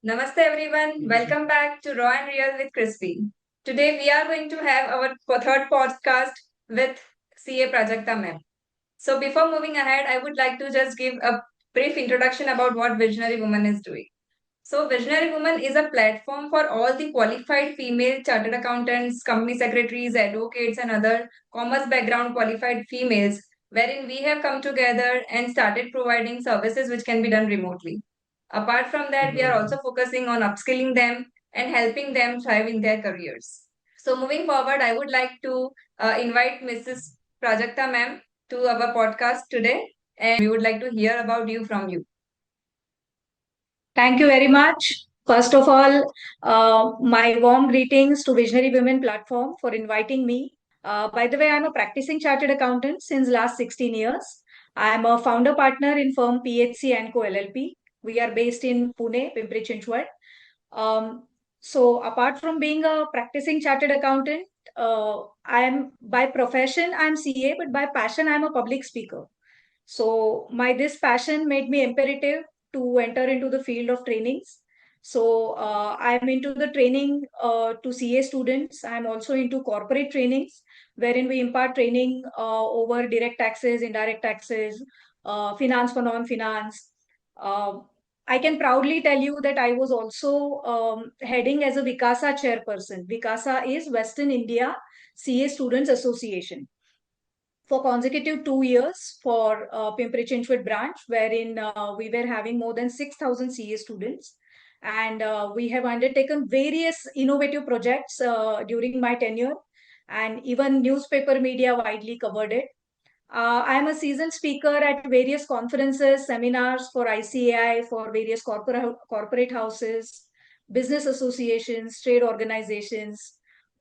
Namaste everyone. Welcome back to Raw and Real with Crispee. Today we are going to have our third podcast with CA Prajakta ma'am. So before moving ahead, I would like to just give a brief introduction about what Visionary Woman is doing. So Visionary Woman is a platform for all the qualified female chartered accountants, company secretaries, advocates and other commerce background qualified females wherein we have come together and started providing services which can be done remotely. Apart from that, we are also focusing on upskilling them and helping them thrive in their careers. So moving forward, I would like to invite Mrs. Prajakta ma'am to our podcast today and we would like to hear about you from you. Thank you very much. First of all, my warm greetings to Visionary Women platform for inviting me. By the way, I'm a practicing chartered accountant since last 16 years. I'm a founder partner in firm PHC and Co LLP. We are based in Pune, Pimpri Chinchwad. So apart from being a practicing chartered accountant, I'm by profession I'm CA, but by passion I'm a public speaker. So my this passion made me imperative to enter into the field of trainings. So I'm into the training to CA students. I'm also into corporate trainings, wherein we impart training over direct taxes, indirect taxes, finance for non-finance. Uh, I can proudly tell you that I was also heading as a Vikasa chairperson. Vikasa is Western India CA Students Association for consecutive 2 years for Pimpri Chinchwad branch, wherein we were having more than 6,000 CA students. And we have undertaken various innovative projects during my tenure, and even newspaper media widely covered it. I am a seasoned speaker at various conferences, seminars for ICAI, for various corporate houses, business associations, trade organizations.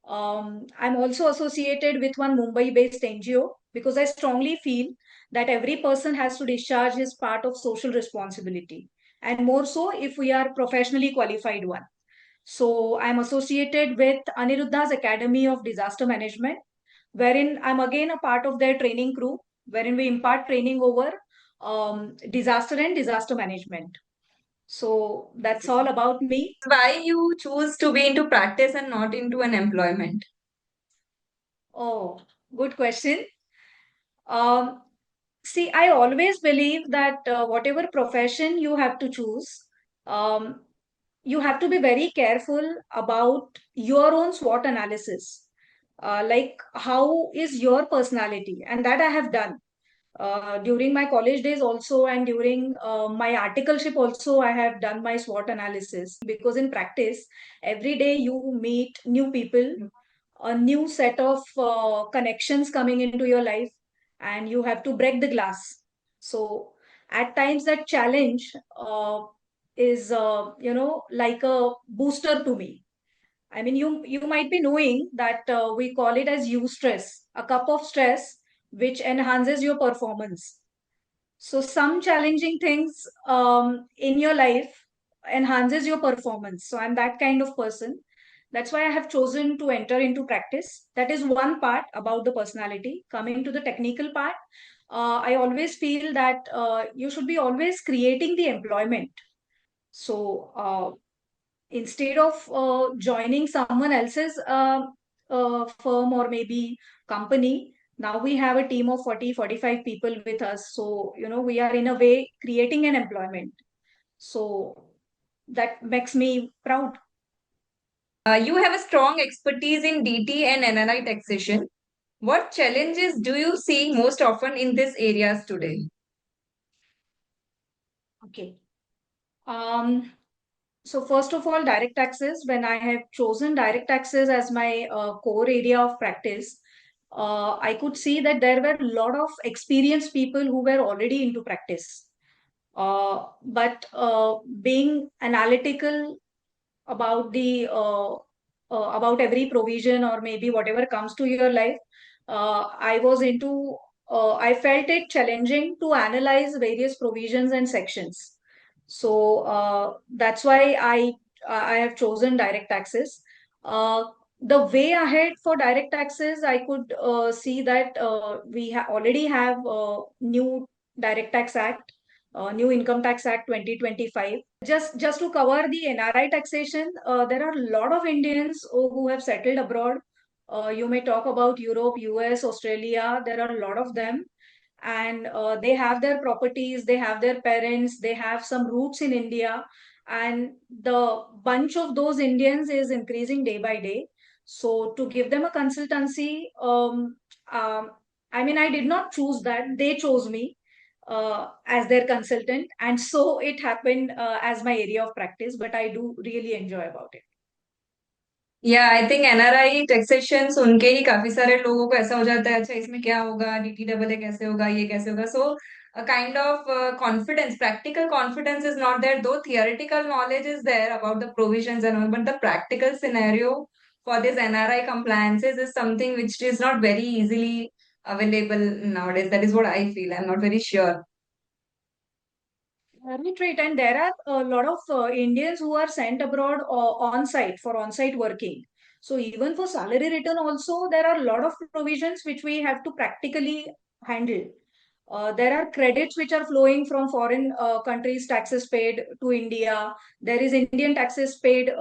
I'm also associated with one Mumbai-based NGO because I strongly feel that every person has to discharge his part of social responsibility, and more so if we are professionally qualified one. So I'm associated with Aniruddha's Academy of Disaster Management, wherein I'm again a part of their training crew, wherein we impart training over disaster and disaster management. So that's all about me. Why you choose to be into practice and not into an employment? Oh, good question. Um, See, I always believe that whatever profession you have to choose, um, you have to be very careful about your own SWOT analysis. Like, how is your personality? And that I have done. During my college days also, and during my articleship also, I have done my SWOT analysis, because in practice every day you meet new people, a new set of connections coming into your life, and you have to break the glass. So at times that challenge is like a booster to me. I mean, you might be knowing that we call it as eustress, a cup of stress which enhances your performance. So some challenging things in your life enhances your performance. So I'm that kind of person. That's why I have chosen to enter into practice. That is one part about the personality. Coming to the technical part, I always feel that you should be always creating the employment. So instead of joining someone else's firm or maybe company, now we have a team of 40-45 people with us. So we are in a way creating an employment. So that makes me proud. You have a strong expertise in DT and NNI taxation. What challenges do you see most often in these areas today? Okay. um so first of all, direct taxes. When I have chosen direct taxes as my core area of practice, I could see that there were a lot of experienced people who were already into practice. But being analytical about the about every provision or maybe whatever comes to your life, I was into. I felt it challenging to analyze various provisions and sections. So that's why I have chosen direct taxes. Uh, the way ahead for direct taxes, I could see that we already have new Direct Tax Act, New Income Tax Act 2025. Just to cover the NRI taxation, there are a lot of Indians who have settled abroad. You may talk about Europe, US, Australia. There are a lot of them, and they have their properties, they have their parents, they have some roots in India, and the bunch of those Indians is increasing day by day. So to give them a consultancy, um, I mean, I did not choose that; they chose me as their consultant, and so it happened as my area of practice. But I do really enjoy about it. या I think NRI taxation सुन के ही काफी सारे लोगों को ऐसा हो जाता है, अच्छा इसमें क्या होगा, डीटी डबल ए कैसे होगा, ये कैसे होगा. So kind of confidence, practical confidence is not there, though theoretical knowledge is there about the provisions and all, but the practical scenario for this NRI compliances is something which is not very easily available nowadays. That is what I feel. I'm not very sure. Right, right. And there are a lot of Indians who are sent abroad on site for on site working. So even for salary return also, there are a lot of provisions which we have to practically handle. There are credits which are flowing from foreign countries, taxes paid to India. There is Indian taxes paid,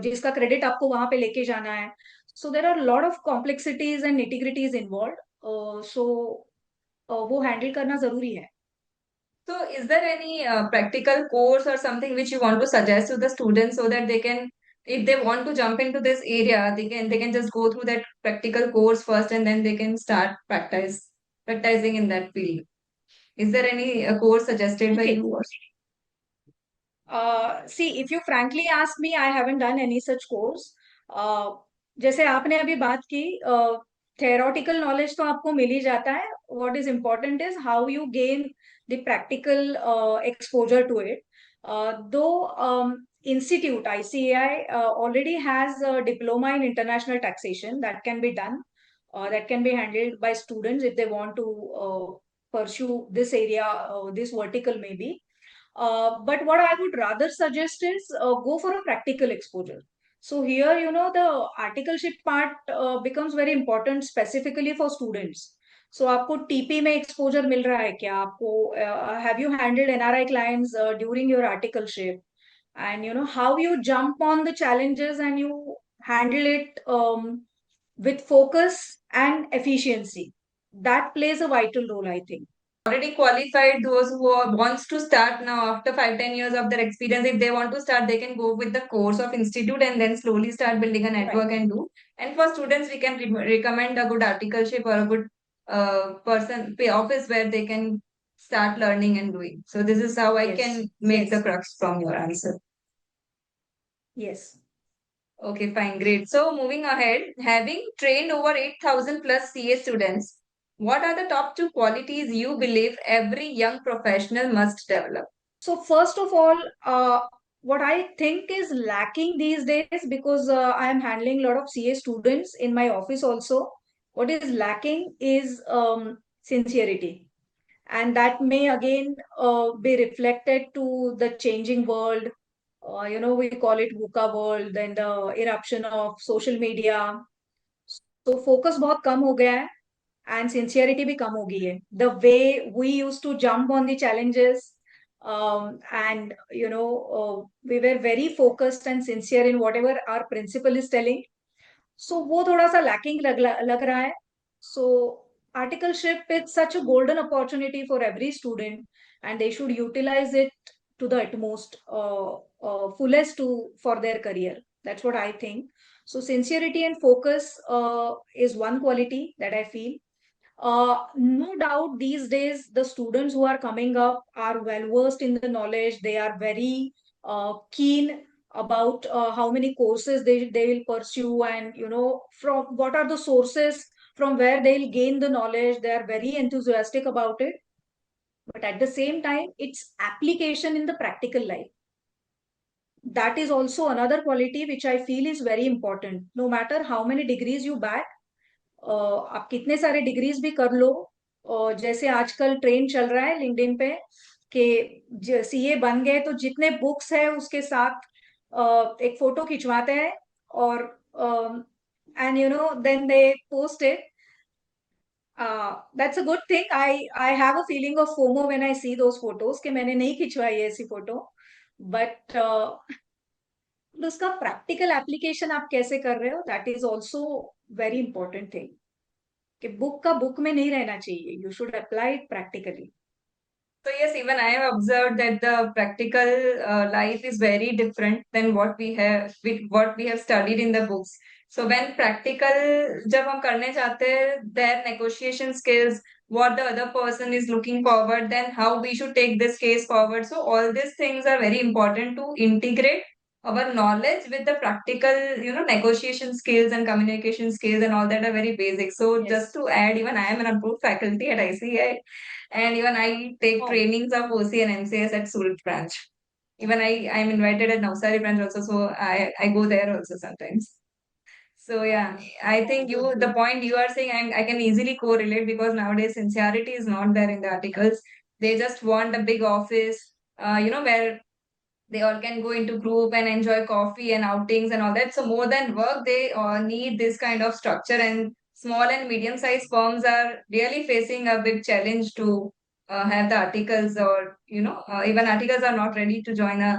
जिसका credit आपको वहां पे लेके जाना है. So there are a lot of complexities and nitty-gritties involved. वो handle करना जरूरी है. So, is there any practical course or something which you want to suggest to the students so that they can, if they want to jump into this area, they can just go through that practical course first and then they can start practicing in that field. Is there any course suggested by Okay. you? Or See, if you frankly ask me, I haven't done any such course. जैसे आपने अभी बात की, theoretical knowledge तो आपको मिल ही जाता है. What is important is how you gain the practical exposure to it. Though Institute ICAI already has a diploma in international taxation that can be done, that can be handled by students if they want to pursue this area, this vertical maybe. But what I would rather suggest is go for a practical exposure. So here, the articleship part becomes very important specifically for students. So आपको TP में exposure मिल रहा है क्या आपको? Have you handled NRI clients during your articleship? And how you jump on the challenges and you handle it with focus and efficiency. That plays a vital role, I think. already qualified, those who wants to start now after 5-10 years of their experience, if they want to start, they can go with the course of institute and then slowly start building a Right. network and do. And for students, we can recommend a good articleship or a good person pay office where they can start learning and doing. So this is how I Yes. can make the Yes. crux from your answer. Yes. Okay, fine, great. So moving ahead, having trained over 8,000 plus CA students, what are the top two qualities you believe every young professional must develop? So first of all, what I think is lacking these days, because I am handling a lot of CA students in my office also, what is lacking is sincerity. And that may again be reflected to the changing world. We call it VUCA world, then the eruption of social media. So focus बहुत कम हो गया है and sincerity भी कम हो गई है. The way we used to jump on the challenges, and we were very focused and sincere in whatever our principal is telling. So वो थोड़ा सा lacking लग रहा है. So articleship is such a golden opportunity for every student, and they should utilize it to the utmost, fullest for their career. That's what I think. So sincerity and focus is one quality that I feel. No doubt these days the students who are coming up are well versed in the knowledge. They are very keen about how many courses they will pursue, and from what are the sources from where they'll gain the knowledge. They are very enthusiastic about it. But at the same time, its application in the practical life, that is also another quality which I feel is very important. No matter how many degrees you bag, आप कितने सारे degrees भी कर लो, जैसे आजकल trend चल रहा है लिंक्डइन पे कि सीए बन गए तो जितने बुक्स है उसके साथ एक फोटो खिंचवाते हैं, और and then they post it. That's a good thing. I have a feeling of FOMO when I see those photos कि मैंने नहीं खिंचवाई है ऐसी फोटो. But उसका प्रैक्टिकल एप्लीकेशन आप कैसे कर रहे हो, that is also very important thing. कि बुक का बुक में नहीं रहना चाहिए, you should apply it practically. So yes, even I have observed that the practical life is very different than what we have studied in the books. So when practical जब हम करने जाते हैं, their negotiation skills, what the other person is looking forward, then how we should take this case forward. So all these things are very important to integrate our knowledge with the practical, negotiation skills and communication skills and all that are very basic. So just Yes. to add, even I am an approved faculty at ICI, and even I take Oh, trainings of OC and MCS at Surat branch. Even I'm invited at Navsari branch also, so I go there also sometimes. So yeah, I oh, think good, the good. point you are saying, I can easily correlate because nowadays sincerity is not there in the articles. They just want a big office, where they all can go into group and enjoy coffee and outings and all that. So more than work, they need this kind of structure. And small and medium sized firms are really facing a big challenge to have the articles, or even articles are not ready to join a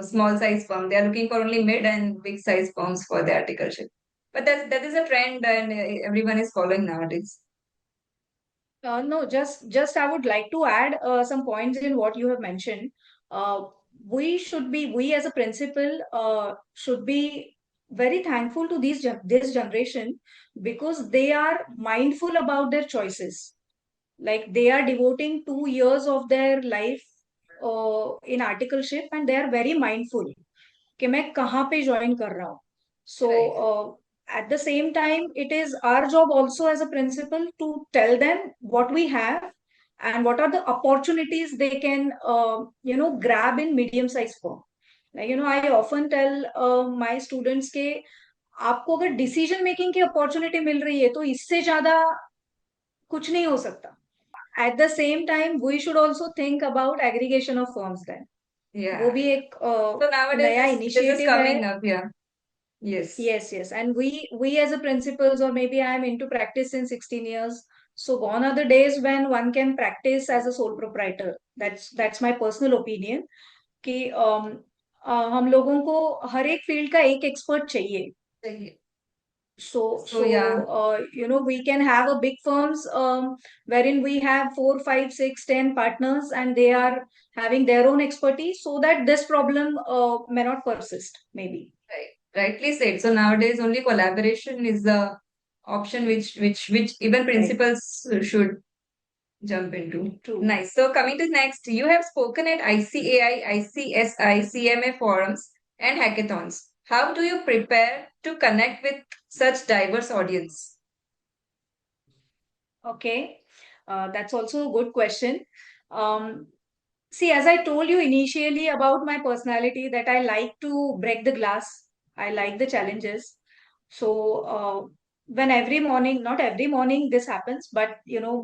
small size firm. They are looking for only mid and big size firms for the articleship. But that is a trend, and everyone is following nowadays. No, just I would like to add some points in what you have mentioned. Uh, we as a principal should be very thankful to this generation, because they are mindful about their choices. Like they are devoting 2 years of their life in articleship, and they are very mindful कि मैं कहाँ पे join कर रहा हूँ. So Right. at the same time, it is our job also as a principal to tell them what we have and what are the opportunities they can grab in medium sized firm. Like, I often tell my students के आपको अगर decision making की opportunity मिल रही है तो इससे ज्यादा कुछ नहीं हो सकता. At the same time we should also think about aggregation of firms. Then वो Yeah. भी एक So nowadays नया this is इनिशिएटिव है. coming up. Yeah. Yes. Yes, yes. And we as a principals, or maybe I am into practice in 16 years. So gone are the days when one can practice as a sole proprietor. That's my personal opinion. कि हम लोगों को हर एक field का एक expert चाहिए. So, So yeah. we can have a big firms wherein we have 4, 5, 6, 10 partners, and they are having their own expertise, so that this problem may not persist, maybe. Right. Rightly said. So nowadays only collaboration is the option which even Right. principals should jump into. True. Nice. So coming to next, you have spoken at ICAI, ICSI, CMA forums and hackathons. How do you prepare to connect with such diverse audience? Okay. That's also a good question. Um, See, as I told you initially about my personality, that I like to break the glass. I like the challenges. So, when every morning, not every morning this happens, but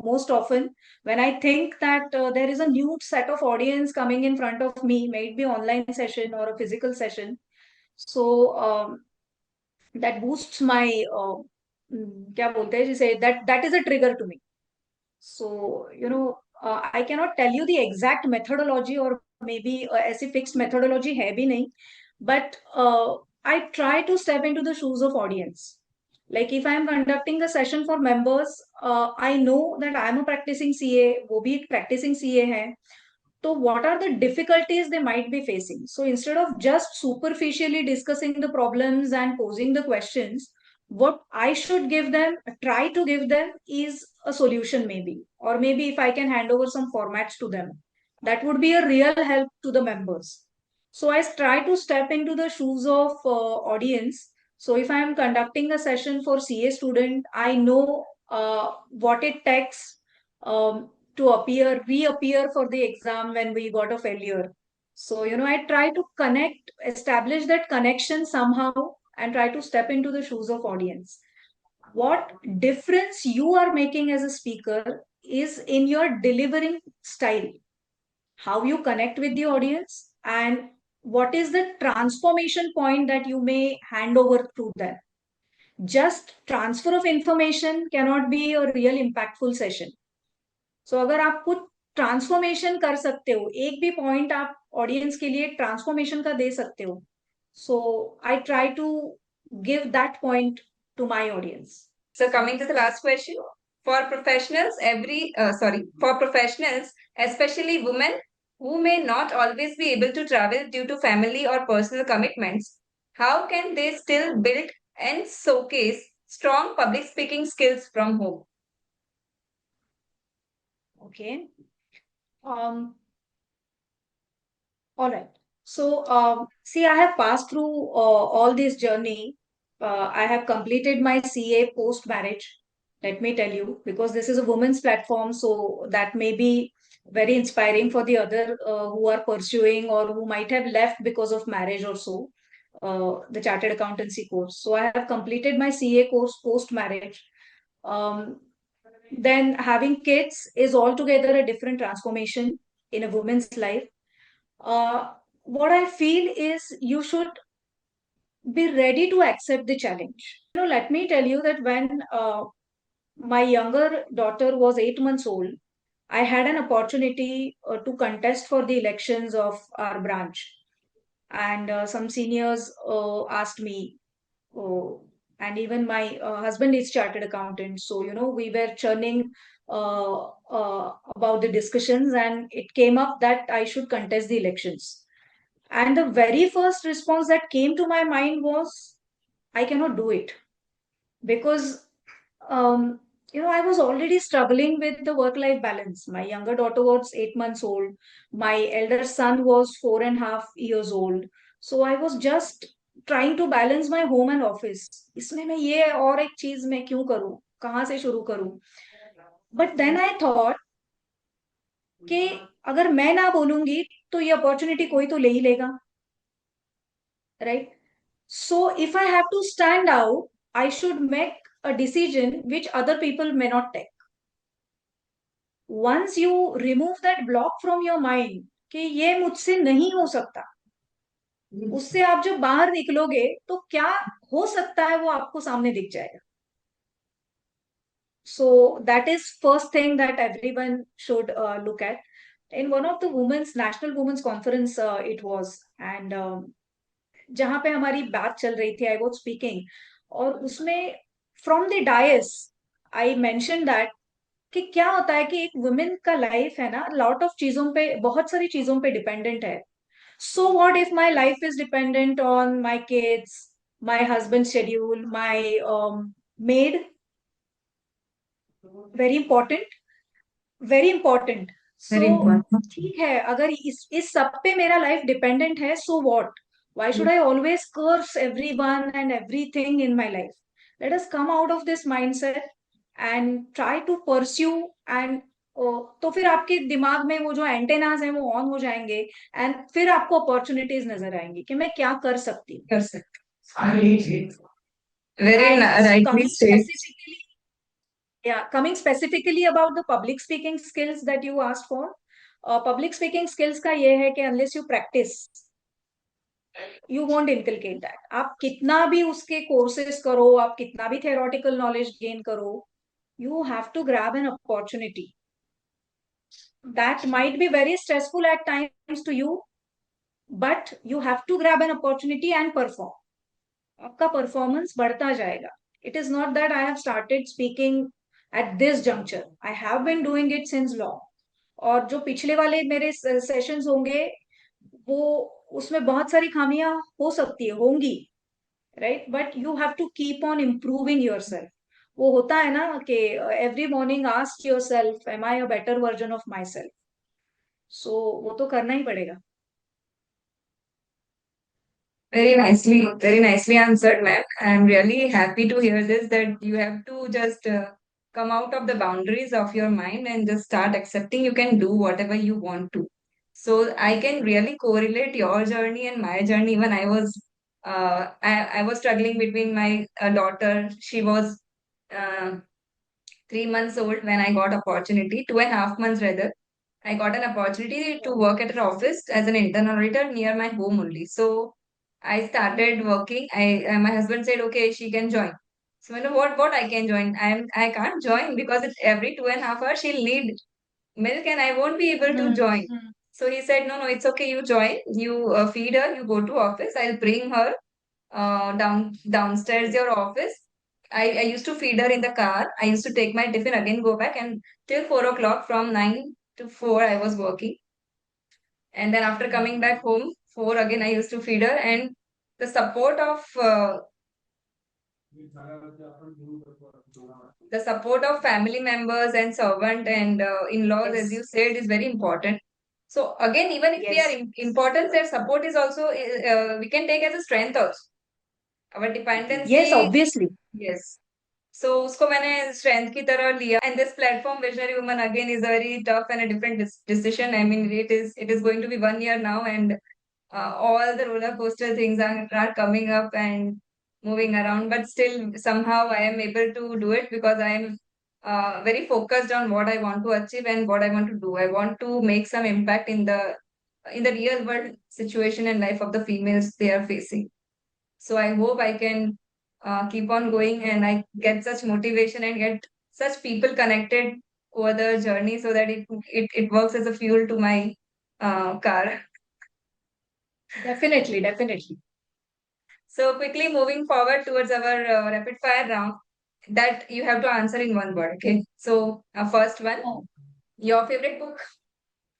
most often when I think that there is a new set of audience coming in front of me, may it be online session or a physical session, so that boosts my क्या बोलते हैं जिसे, that is a trigger to me. So, I cannot tell you the exact methodology, or maybe ऐसी fixed methodology है भी नहीं. But I try to step into the shoes of audience. Like if I am conducting a session for members, I know that I am a practicing CA, वो भी एक practicing CA है. So what are the difficulties they might be facing? So instead of just superficially discussing the problems and posing the questions, what I should give them, try to give them, is a solution maybe. Or maybe if I can hand over some formats to them, that would be a real help to the members. So I try to step into the shoes of audience. So if I am conducting a session for CA student, I know what it takes to reappear for the exam when we got a failure. So, I try to establish that connection somehow, and try to step into the shoes of audience. What difference you are making as a speaker is in your delivering style, how you connect with the audience, and what is the transformation point that you may hand over to them. just transfer of information cannot be a real impactful session. So अगर आप कुछ transformation कर सकते हो, एक भी point आप audience के लिए ट्रांसफॉर्मेशन का दे सकते हो, so I try to give that point to my audience. So coming to the last question, for professionals, for professionals, especially women who may not always be able to travel due to family or personal commitments, how can they still build and showcase strong public speaking skills from home? Okay. Um, all right. So, see, I have passed through all this journey. I have completed my CA post marriage. Let me tell you, because this is a women's platform, so that may be very inspiring for the other who are pursuing or who might have left because of marriage or so, the chartered accountancy course. So, I have completed my CA course post marriage. Um, then having kids is altogether a different transformation in a woman's life. What I feel is you should be ready to accept the challenge. Let me tell you that when my younger daughter was 8 months old, I had an opportunity to contest for the elections of our branch. And some seniors asked me, oh, and even my husband is chartered accountant. So, we were churning about the discussions, and it came up that I should contest the elections. And the very first response that came to my mind was, I cannot do it because, um, I was already struggling with the work life balance. My younger daughter was 8 months old. My elder son was 4.5 years old. So I was just trying to balance my home and office. इसमें मैं ये और एक चीज मैं क्यों करूं, कहाँ से शुरू करूं? But then I thought कि अगर मैं ना बोलूंगी तो ये अपॉर्चुनिटी कोई तो ले ही लेगा, right? So if I have to stand out, I should make a decision which other people may not take. Once you remove that block from your mind कि ये मुझसे नहीं हो सकता, उससे आप जब बाहर निकलोगे तो क्या हो सकता है वो आपको सामने दिख जाएगा. So that is first thing that everyone should look at. In one of the women's national women's conference it was, and जहां पे हमारी बात चल रही थी, आई वॉज स्पीकिंग, और उसमें from the dais I mention that कि क्या होता है कि एक वुमेन का लाइफ है ना, लॉट ऑफ चीजों पे, बहुत सारी चीजों पे डिपेंडेंट है. So what if my life is dependent on my kids, my husband schedule, my made, very important, very important. Very so important. ठीक है, अगर इस सब पे मेरा लाइफ डिपेंडेंट है, so what, why should I always curse everyone and everything in my life? Let us come out of this mindset and try to pursue. And तो फिर आपके दिमाग में वो जो एंटेनाज हैं वो ऑन हो जाएंगे, एंड फिर आपको अपॉर्चुनिटीज नजर आएंगी कि मैं क्या कर सकती हूँ. कर सकते. Very and rightly coming stated. Specifically, yeah, coming specifically about the public speaking skills that you asked for, public speaking skills का ये है कि unless you practice, you won't inculcate that. आप कितना भी उसके courses करो, आप कितना भी theoretical knowledge gain करो, you have to grab an opportunity. That might be very stressful at times to you, but you have to grab an opportunity and perform. आपका परफॉर्मेंस बढ़ता जाएगा. It is not that I have started speaking at this juncture, I have been doing it since long. और जो पिछले वाले मेरे sessions होंगे, वो उसमें बहुत सारी खामियां हो सकती है, होंगी, right, but you have to keep on improving yourself. वो होता है ना कि every morning ask yourself, am I a better version of myself. So वो तो करना ही पड़ेगा. Very nicely answered, ma'am. I'm really happy to hear this that you have to just come out of the boundaries of your mind and just start accepting you can do whatever you want to. So I can really correlate your journey and my journey. Even I was struggling between my daughter. She was uh, 3 months old when I got opportunity, 2.5 months rather. I got an opportunity to work at an office as an intern auditor near my home only. So I started working. My husband said, okay, she can join. So I know what I can join. I can't join because it's every 2.5 hours she'll need milk and I won't be able to join. So he said, no, it's okay. You join. You feed her. You go to office. I'll bring her downstairs your office. I used to feed her in the car. I used to take my tiffin again, go back, and till 4 o'clock from 9 to 4 I was working. And then after coming back home, 4 again I used to feed her. And the support of family members and servant and in-laws, as you said, is very important. So again, even if we are important, their support is also we can take as a strength also. Our dependency. Yes, obviously. Yes. So उसको मैंने strength की तरह लिया. And this platform Visionary Woman again is a very tough and a different decision. I mean, it is going to be 1 year now, and all the roller coaster things are coming up and moving around. But still, somehow I am able to do it because I am very focused on what I want to achieve and what I want to do. I want to make some impact in the real world situation and life of the females they are facing. So I hope I can keep on going and I get such motivation and get such people connected over the journey so that it works as a fuel to my car. Definitely, definitely. So quickly moving forward towards our rapid fire round that you have to answer in one word. Okay. So first one, your favorite book,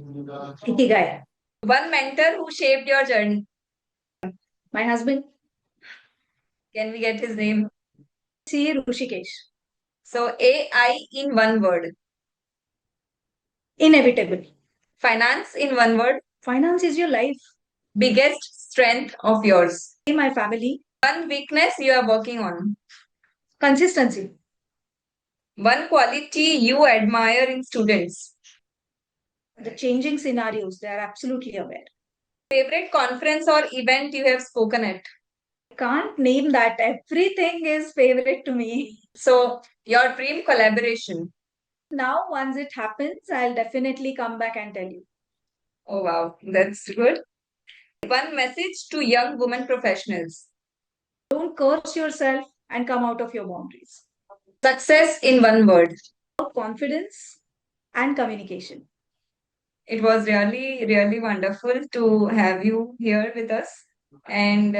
Ikigai. one mentor who shaped your journey. My husband, Can we get his name? CA Rushikesh. So AI in one word, Inevitable. finance in one word, Finance is your life. biggest strength of yours, My family. one weakness you are working on, Consistency. one quality you admire in students, The changing scenarios, they are absolutely aware. favorite conference or event you have spoken at. Can't name that. Everything is favorite to me. So, your dream collaboration. Now, once it happens, I'll definitely come back and tell you. Oh, wow, that's good. One message to young women professionals. Don't curse yourself and come out of your boundaries. Success in one word. Confidence and communication. It was really, really wonderful to have you here with us. And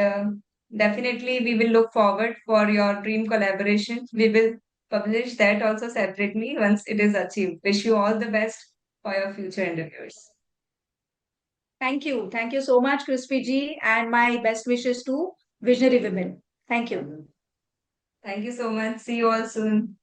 definitely, we will look forward for your dream collaboration. We will publish that also separately once it is achieved. Wish you all the best for your future endeavors. Thank you. Thank you so much, Crispee ji, and my best wishes to Visionary Women. Thank you. Thank you so much. See you all soon.